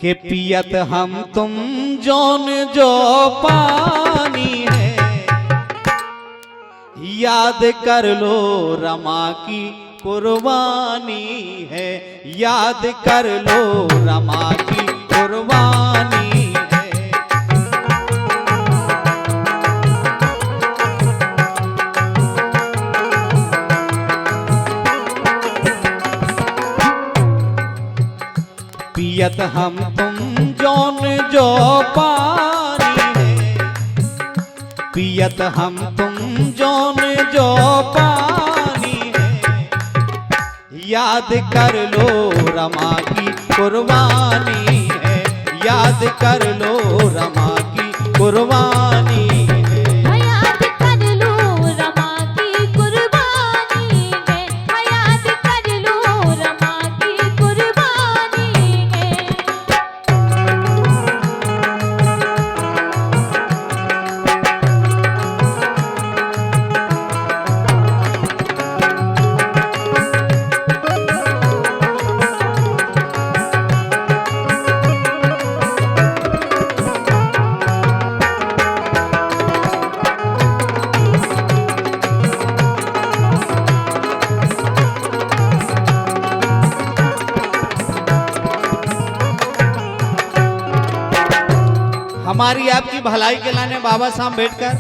के पियत हम तुम जौन जो पानी है, याद कर लो रमा की कुर्बानी है, याद कर लो रमा की कुर्बानी है। पियत हम तुम जौन जो पानी है, पियत हम तुम जौन जो पानी है, याद कर लो रमा की कुर्बानी है, याद कर लो रमा की कुर्बानी है। हमारी आपकी भलाई के लाने बाबा साहब अम्बेडकर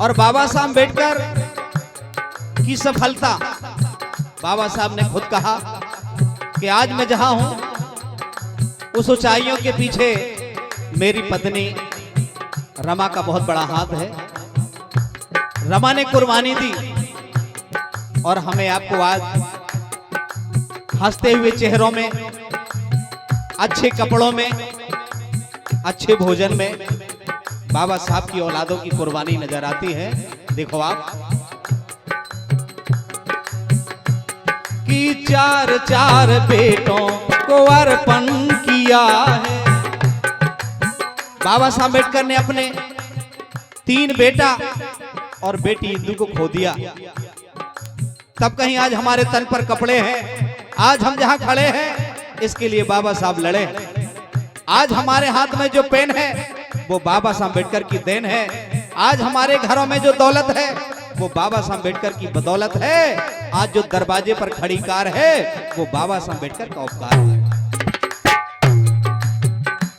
और बाबा साहब अम्बेडकर की सफलता, बाबा साहब ने खुद कहा कि आज मैं जहां हूं उस ऊंचाइयों के पीछे मेरी पत्नी रमा का बहुत बड़ा हाथ है। रमा ने कुर्बानी दी और हमें आपको आज हंसते हुए चेहरों में, अच्छे कपड़ों में, अच्छे भोजन में बाबा साहब की औलादों की कुर्बानी नजर आती है। देखो आप कि चार चार बेटों को अर्पण किया है। बाबा साहब अम्बेडकर ने अपने 3 बेटा और बेटी इंदू को खो दिया, तब कहीं आज हमारे तन पर कपड़े हैं, आज हम जहां खड़े हैं इसके लिए बाबा साहब लड़े। आज हमारे हाथ में जो पेन है वो बाबा साहब अम्बेडकर की देन है। आज हमारे घरों में जो दौलत है वो बाबा साहब अम्बेडकर की बदौलत है। आज जो दरवाजे पर खड़ी कार है वो बाबा साहब अम्बेडकर का उपकार है।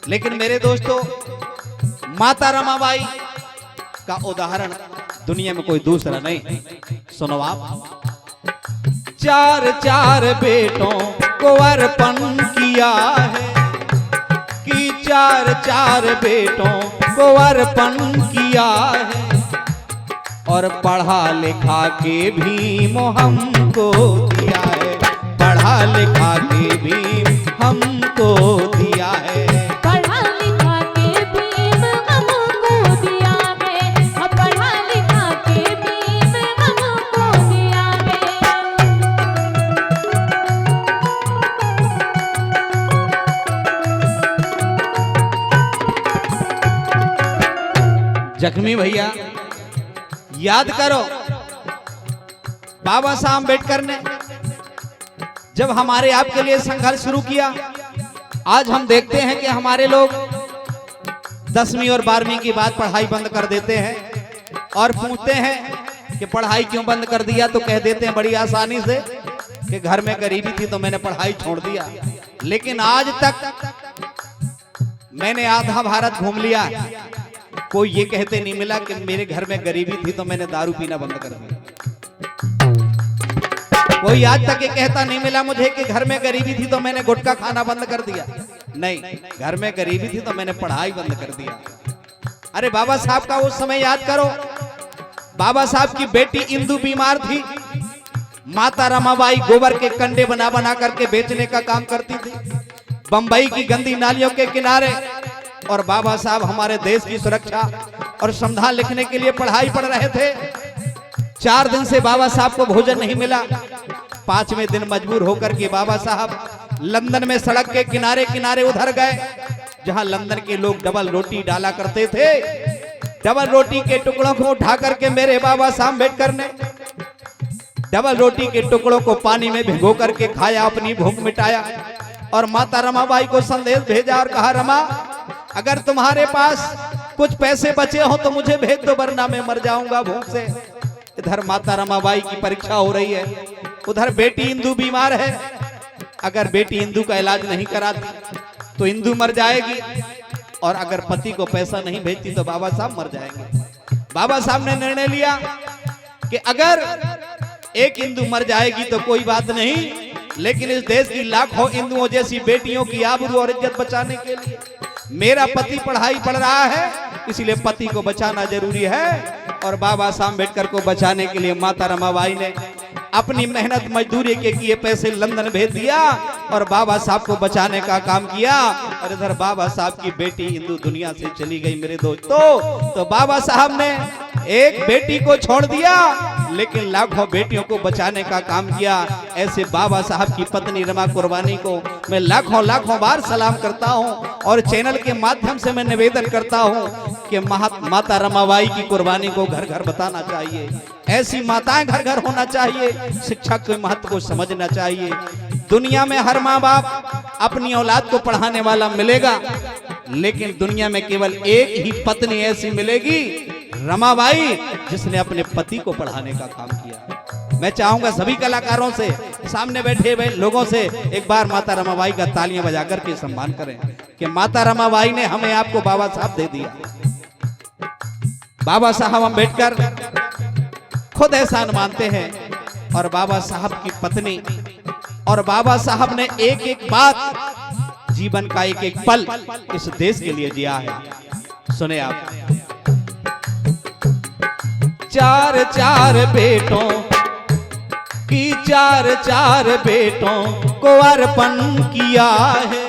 लेकिन मेरे दोस्तों, माता रमाबाई का उदाहरण दुनिया में कोई दूसरा नहीं। सुनो आप, 4 4 बेटों को अर्पण किया है, कि 4 4 बेटों को अर्पण किया है, और पढ़ा लिखा के भीम हमको दिया है, पढ़ा लिखा के भीम हमको दिया है। पढ़ा लिखा के भीम हमको दिया है, पढ़ा लिखा के भीम हमको दिया है। जख्मी भैया, याद करो बाबा साहब अम्बेडकर ने जब हमारे आपके लिए संघर्ष शुरू किया। आज हम देखते हैं कि हमारे लोग 10वीं और 12वीं की बात पढ़ाई बंद कर देते हैं और पूछते हैं कि पढ़ाई क्यों बंद कर दिया, तो कह देते हैं बड़ी आसानी से कि घर में गरीबी थी तो मैंने पढ़ाई छोड़ दिया। लेकिन आज तक मैंने आधा भारत घूम लिया, कोई ये कहते नहीं मिला कि मेरे घर में गरीबी थी तो मैंने दारू पीना बंद कर दिया। कोई आज तक ये कहता नहीं मिला मुझे कि घर में गरीबी थी तो मैंने गुटखा खाना बंद कर दिया। नहीं, घर में गरीबी थी तो मैंने पढ़ाई बंद कर दिया। अरे बाबा साहब का उस समय याद करो, बाबा साहब की बेटी इंदू बीमार थी, माता रमाबाई गोबर के कंडे बना बना करके बेचने का काम करती थी बंबई की गंदी नालियों के किनारे, और बाबा साहब हमारे देश की सुरक्षा और संविधान लिखने के लिए पढ़ाई पढ़ रहे थे। 4 दिन से बाबा साहब को भोजन नहीं मिला। 5वें दिन मजबूर होकर के बाबा साहब लंदन में सड़क के किनारे किनारे उधर गए, जहां लंदन के लोग डबल रोटी डाला करते थे। डबल रोटी के टुकड़ों को उठा करके मेरे बाबा साहब अम्बेडकर ने डबल रोटी के टुकड़ों को पानी में भिगो करके खाया, अपनी भूख मिटाया। और माता रमाबाई को संदेश भेजा और कहा, रमा अगर तुम्हारे पास कुछ पैसे बचे हो तो मुझे भेज दो, वरना मैं मर जाऊंगा भूख से। इधर माता रमाबाई की परीक्षा हो रही है, उधर बेटी इंदु बीमार है। अगर बेटी इंदु का इलाज नहीं कराती तो इंदु मर जाएगी, और अगर पति को पैसा नहीं भेजती तो बाबा साहब मर जाएंगे। बाबा साहब ने निर्णय लिया कि अगर एक इंदु मर जाएगी तो कोई बात नहीं, लेकिन इस देश की लाखों इंदुओं जैसी बेटियों की आबरू और इज्जत बचाने के लिए मेरा पति पढ़ाई पढ़ रहा है, इसलिए पति को बचाना जरूरी है। और बाबा साहब अम्बेडकर को बचाने के लिए माता रमाबाई ने अपनी मेहनत मजदूरी के किए पैसे लंदन भेज दिया और बाबा साहब को बचाने का काम किया। और इधर बाबा साहब की बेटी इंदु दुनिया से चली गई मेरे दोस्तों। तो बाबा साहब ने एक बेटी को छोड़ दिया, लेकिन लाखों बेटियों को बचाने का काम किया। ऐसे बाबा साहब की पत्नी रमा कुर्बानी को मैं लाखों लाखों बार सलाम करता हूं, और चैनल के माध्यम से मैं निवेदन करता हूं कि माता रमाबाई की कुर्बानी को घर घर बताना चाहिए। ऐसी माताएं घर घर होना चाहिए, शिक्षा के महत्व को समझना चाहिए। दुनिया में हर माँ बाप अपनी औलाद को पढ़ाने वाला मिलेगा, लेकिन दुनिया में केवल एक ही पत्नी ऐसी मिलेगी, रमाबाई, जिसने अपने पति को पढ़ाने का काम किया। मैं चाहूंगा सभी कलाकारों से, सामने बैठे हुए लोगों से एक बार माता रमाबाई का तालियां बजाकर के सम्मान करें कि माता रमाबाई ने हमें आपको बाबा साहब दे दिया। बाबा साहब अम्बेडकर खुद एहसान मानते हैं, और बाबा साहब की पत्नी और बाबा साहब ने एक एक बात, जीवन का एक एक पल इस देश के लिए जिया है। सुने आप। चार चार बेटों की चार चार बेटों को अर्पण किया है,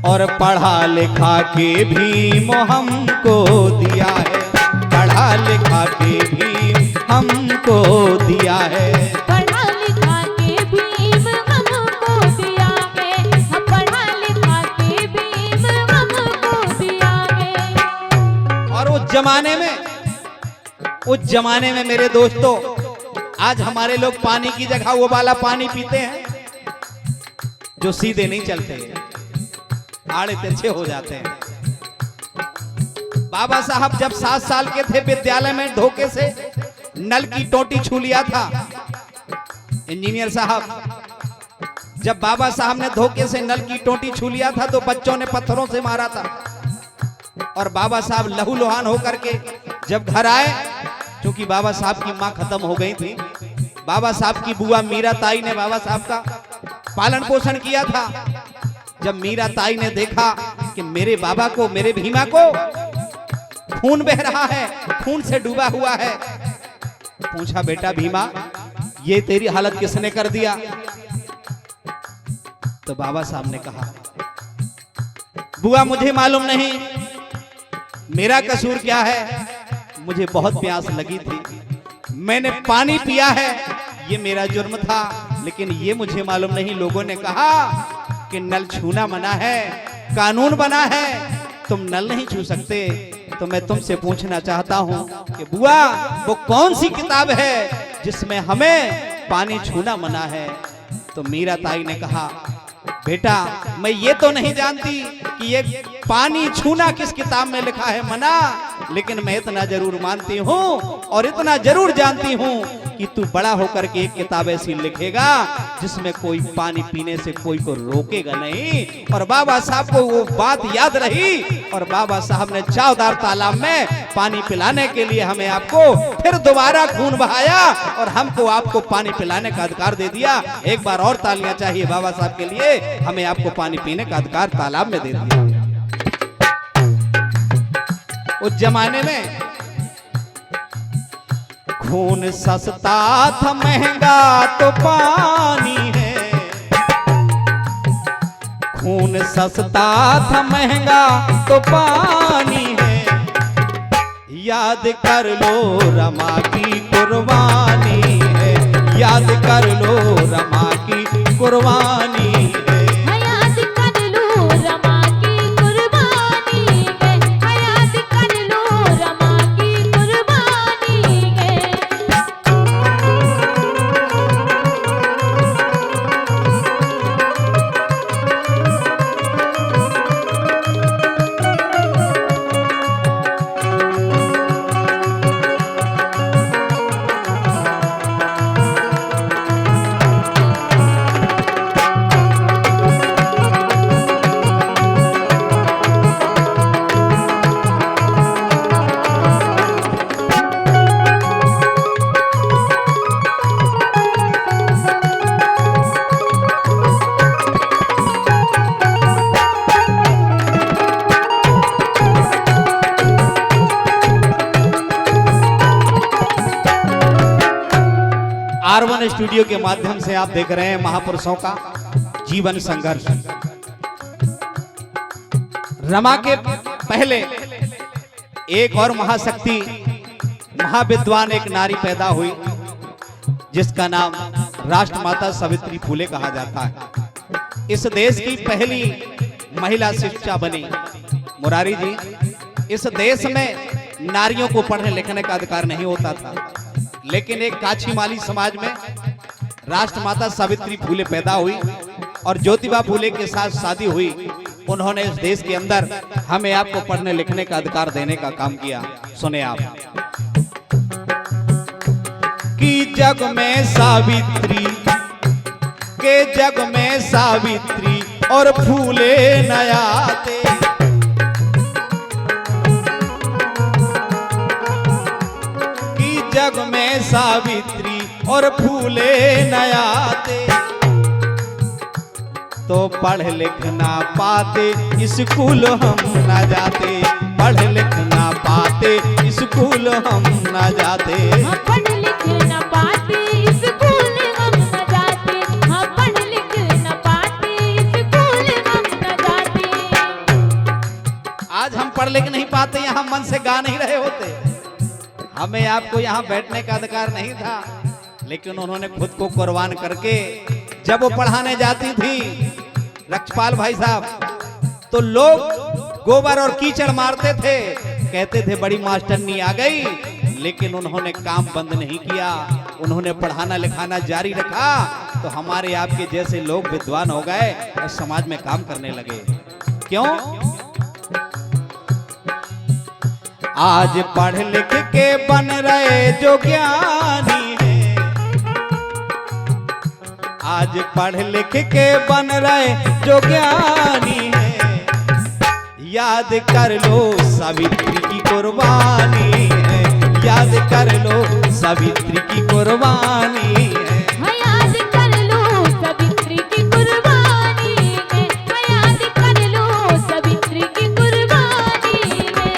और पढ़ा लिखा के भी हमको दिया है, पढ़ा लिखा के भी हमको दिया है। पढ़ा लिखा के भीम हमको दिया है, पढ़ा लिखा के भीम हमको दिया है। और उस जमाने में मेरे दोस्तों, आज हमारे लोग पानी की जगह वो वाला पानी पीते हैं जो सीधे नहीं चलते, आड़े तिरछे हो जाते हैं। बाबा साहब जब 7 साल के थे, विद्यालय में धोखे से नल की टोटी छू लिया था। इंजीनियर साहब, जब बाबा साहब ने धोखे से नल की टोटी छू लिया था तो बच्चों ने पत्थरों से मारा था, और बाबा साहब लहूलुहान होकर के जब घर आए, क्योंकि बाबा साहब की मां खत्म हो गई थी, बाबा साहब की बुआ मीरा ताई ने बाबा साहब का पालन पोषण किया था। जब मीरा ताई ने देखा कि मेरे बाबा को, मेरे भीमा को खून बह रहा है, खून से डूबा हुआ है, पूछा, बेटा भीमा, ये तेरी हालत किसने कर दिया? तो बाबा साहब ने कहा, बुआ मुझे मालूम नहीं मेरा कसूर क्या है, मुझे बहुत प्यास लगी थी, मैंने पानी पिया है, ये मेरा जुर्म था, लेकिन ये मुझे मालूम नहीं। लोगों ने कहा कि नल छूना मना है, कानून बना है, तुम नल नहीं छू सकते। तो मैं तुमसे पूछना चाहता हूं कि बुआ, वो कौन सी किताब है जिसमें हमें पानी छूना मना है? तो मीरा ताई ने कहा, बेटा मैं ये तो नहीं जानती कि ये पानी छूना किस किताब में लिखा है मना, लेकिन मैं इतना जरूर मानती हूँ और इतना जरूर जानती हूँ कि तू बड़ा होकर के एक किताब ऐसी लिखेगा जिसमें कोई पानी पीने से कोई को रोकेगा नहीं। और बाबा साहब को वो बात याद रही, और बाबा साहब ने चावदार तालाब में पानी पिलाने के लिए हमें आपको फिर दोबारा खून बहाया, और हमको आपको पानी पिलाने का अधिकार दे दिया। एक बार और तालियां चाहिए बाबा साहब के लिए, हमें आपको पानी पीने का अधिकार तालाब में दे दिया। उस जमाने में खून सस्ता था, महंगा तो पानी है, खून सस्ता था, महंगा तो पानी है, याद कर लो रमा की कुर्बानी है, याद कर लो रमा की कुर्बानी है। याद कर लो रमा की कुर्बानी है, याद कर लो रमा की कुर्बानी है। वर्तमान स्टूडियो के माध्यम से आप देख रहे हैं महापुरुषों का जीवन संघर्ष। रमा के पहले एक और महाशक्ति महाविद्वान एक नारी पैदा हुई जिसका नाम राष्ट्रमाता सावित्री फूले कहा जाता है। इस देश की पहली महिला शिक्षा बनी। मुरारी जी, इस देश में नारियों को पढ़ने लिखने का अधिकार नहीं होता था, लेकिन एक काछीमाली समाज में राष्ट्रमाता सावित्री फूले पैदा हुई और ज्योतिबा फूले के साथ शादी हुई। उन्होंने इस देश के अंदर हमें आपको पढ़ने लिखने का अधिकार देने का काम किया। सुने आप कि जग में सावित्री के जग में सावित्री और फूले न आते, कि जग में सावित्री और फूले न आते, तो पढ़ लिख ना पाते स्कूल हम ना जाते, पढ़ लिख ना पाते स्कूल हम ना जाते। पढ़ लिख ना पाते स्कूल हम ना जाते, पढ़ लिख ना पाते स्कूल हम ना जाते। आज हम पढ़ लिख नहीं पाते, यहाँ मन से गा नहीं रहे होते। हमें आपको यहाँ बैठने का अधिकार नहीं था, लेकिन उन्होंने खुद को कुर्बान करके जब वो पढ़ाने जाती थी रक्षपाल भाई साहब, तो लोग गोबर और कीचड़ मारते थे, कहते थे बड़ी मास्टरनी आ गई, लेकिन उन्होंने काम बंद नहीं किया। उन्होंने पढ़ाना लिखाना जारी रखा, तो हमारे आपके जैसे लोग विद्वान हो गए और समाज में काम करने लगे। क्यों? आज पढ़ लिख के बन रहे जो ज्ञानी है, आज पढ़ लिख के बन रहे जो ज्ञानी है, याद कर लो सावित्री की कुर्बानी है, याद कर लो सावित्री की कुर्बानी है। याद कर लो सावित्री की कुर्बानी है, याद कर लो सावित्री की कुर्बानी है।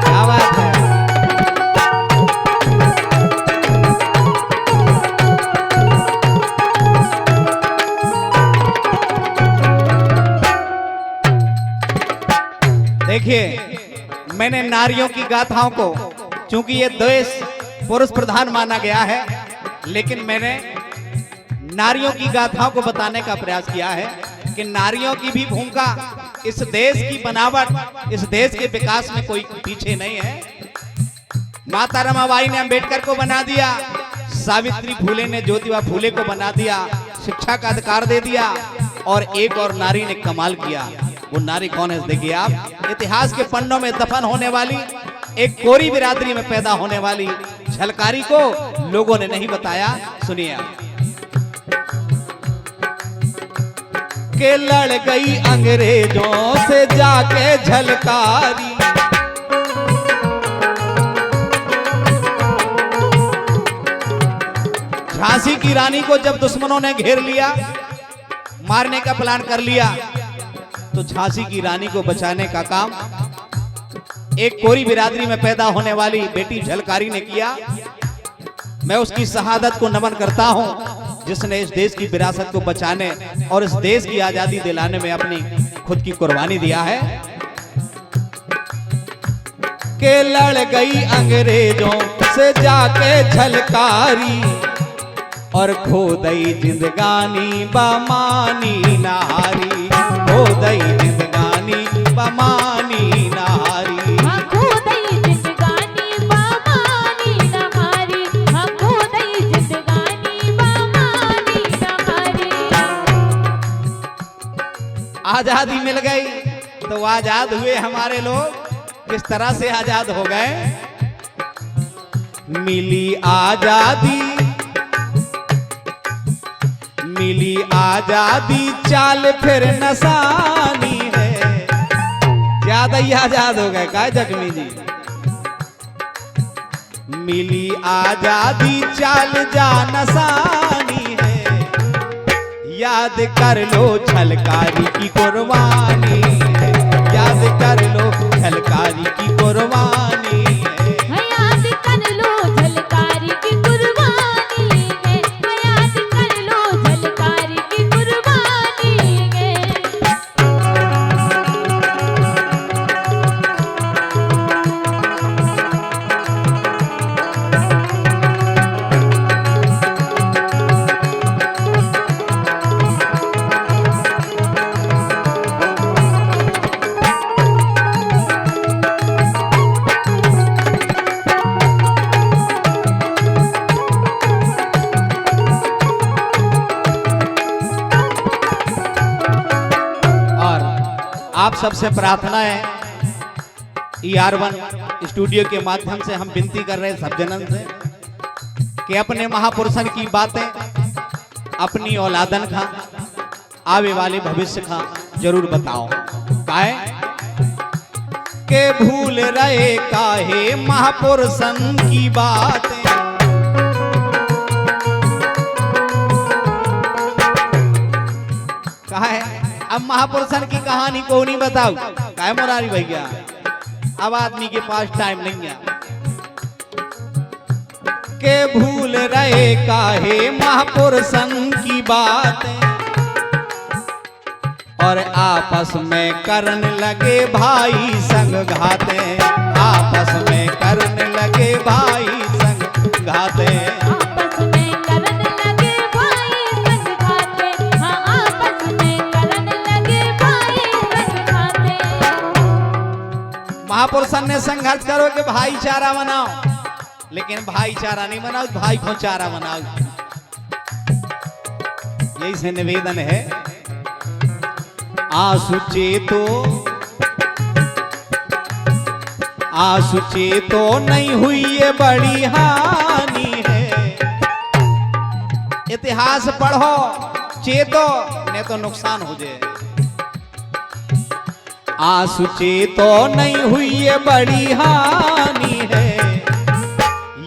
क्या बात है? देखिए, मैंने नारियों की गाथाओं को, चूंकि ये देश पुरुष प्रधान माना गया है, लेकिन मैंने नारियों की गाथाओं को बताने का प्रयास किया है कि नारियों की भी भूमिका इस देश की बनावट, इस देश के विकास में कोई पीछे नहीं है। माता रमाबाई ने अंबेडकर को बना दिया, सावित्री फूले ने ज्योतिबा फूले को बना दिया, शिक्षा का अधिकार दे दिया, और एक और नारी ने कमाल किया। वो नारी कौन है देखिए आप। इतिहास के पन्नों में दफन होने वाली एक कोरी बिरादरी में पैदा होने वाली झलकारी को लोगों ने नहीं बताया। सुनिए आप। के लड़ गई अंग्रेजों से जाके झलकारी, झांसी की रानी को जब दुश्मनों ने घेर लिया, मारने का प्लान कर लिया, तो झांसी की रानी को बचाने का काम एक कोरी बिरादरी में पैदा होने वाली बेटी झलकारी ने किया। मैं उसकी शहादत को नमन करता हूं, जिसने इस देश की विरासत को बचाने और इस देश की आजादी दिलाने में अपनी खुद की कुर्बानी दिया है। के लड़ गई अंग्रेजों से जाके झलकारी, और खो दई जिंदगानी बमानी नहारी, खो दई जिंदगानी बमानी नहारी। खो दई जिंदगानी बमानी नहारी, खो दई जिंदगानी बमानी नहारी। आजादी मिल गई तो आजाद हुए हमारे लोग। किस तरह से आजाद हो गए? मिली आजादी, मिली आजादी चाल फिर नसानी है। ज्यादा ही आजाद हो गए का जख्मी जी। मिली आजादी चाल जा नसानी है, याद कर लो छलकारी की कुर्बानी है, याद कर लो छलकारी की कुर्बानी है। याद कर लो झलकारी की कुर्बानी है, याद कर लो झलकारी की कुर्बानी है। आप सबसे प्रार्थना है, ER1 स्टूडियो के माध्यम से हम विनती कर रहे हैं सब जनन से कि अपने महापुरुषन की बातें अपनी औलादन का आवे वाले भविष्य का जरूर बताओ। काहे के भूल रहे काहे महापुरुषन की बातें। काहे अब महापुरुषन की कहानी को नहीं बताओ, काय मुरारी भैया, अब आदमी के पास टाइम नहीं है। के भूल रहे काहे महापुरुषन की बातें, और आपस में करन लगे भाई संग घाते, आपस में करन लगे भाई संग घाते। महापुरुषन ने संघर्ष करो कि भाईचारा बनाओ, लेकिन भाईचारा नहीं बनाओ, भाई को चारा बनाओ। यही से निवेदन है। आंसू चेतो नहीं हुई ये बड़ी हानि है। इतिहास पढ़ो, चेतो नहीं तो नुकसान हो जाए। आंसू चेतो नहीं हुई ये बड़ी हानि है,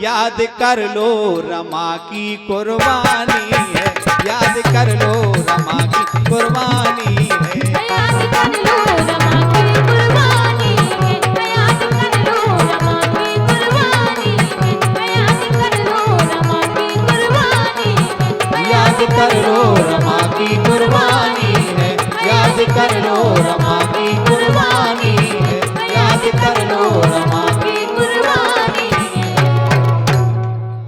याद कर लो रमा की कुर्बानी है, याद कर लो रमा की कुर्बानी है। याद कर लो रमा की कुर्बानी है, याद कर लो रमा की कुर्बानी है, याद कर लो रमा की कुर्बानी है, याद कर लो रमा की कुर्बानी है, याद कर लो रमा